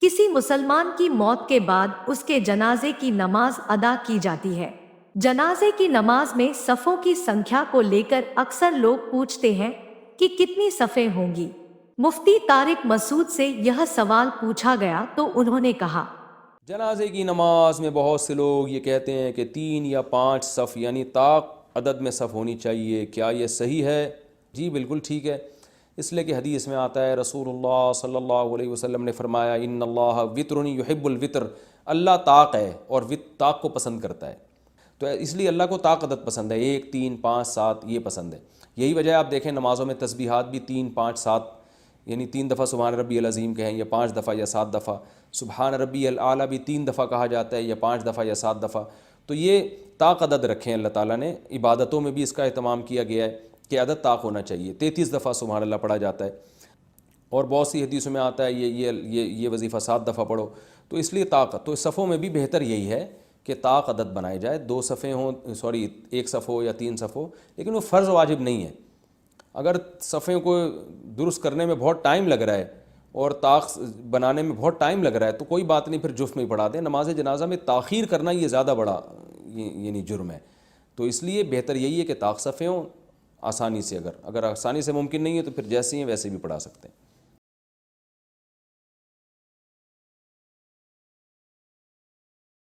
کسی مسلمان کی موت کے بعد اس کے جنازے کی نماز ادا کی جاتی ہے۔ جنازے کی نماز میں صفوں کی سنکھیا کو لے کر اکثر لوگ پوچھتے ہیں کہ کتنی صفیں ہوں گی۔ مفتی طارق مسعود سے یہ سوال پوچھا گیا تو انہوں نے کہا، جنازے کی نماز میں بہت سے لوگ یہ کہتے ہیں کہ 3 یا 5 صف یعنی طاق عدد میں صف ہونی چاہیے، کیا یہ صحیح ہے؟ جی بالکل ٹھیک ہے، اس لیے کہ حدیث میں آتا ہے رسول اللہ صلی اللہ علیہ وسلم نے فرمایا ان اللہ وطر یحب الوطر، اللہ طاق ہے اور طاق کو پسند کرتا ہے، تو اس لیے اللہ کو طاق عدد پسند ہے، 1 3 5 7 یہ پسند ہے۔ یہی وجہ آپ دیکھیں نمازوں میں تسبیحات بھی 3 5 7 یعنی 3 دفعہ سبحان ربی العظیم کہیں یا 5 دفعہ یا 7 دفعہ، سبحان ربی الاعلیٰ بھی 3 دفعہ کہا جاتا ہے یا 5 دفعہ یا 7 دفعہ، تو یہ طاق عدد رکھیں اللہ تعالیٰ نے، عبادتوں میں بھی اس کا اہتمام کیا گیا ہے کہ عدد طاق ہونا چاہیے، 33 دفعہ سبحان اللہ پڑھا جاتا ہے، اور بہت سی حدیثوں میں آتا ہے یہ وظیفہ 7 دفعہ پڑھو، تو اس لیے طاقت، تو صفوں میں بھی بہتر یہی ہے کہ طاق عدد بنائے جائے، 2 صفیں ہوں، سوری 1 صف ہو یا 3 صف ہو، لیکن وہ فرض واجب نہیں ہے۔ اگر صفیں کو درست کرنے میں بہت ٹائم لگ رہا ہے اور طاق بنانے میں بہت ٹائم لگ رہا ہے تو کوئی بات نہیں، پھر جفت میں ہی پڑھا دیں۔ نماز جنازہ میں تاخیر کرنا یہ زیادہ بڑا یعنی جرم ہے، تو اس لیے بہتر یہی ہے کہ طاق صفیں ہوں آسانی سے، اگر آسانی سے ممکن نہیں ہے تو پھر جیسے ہیں ویسے بھی پڑھا سکتے ہیں۔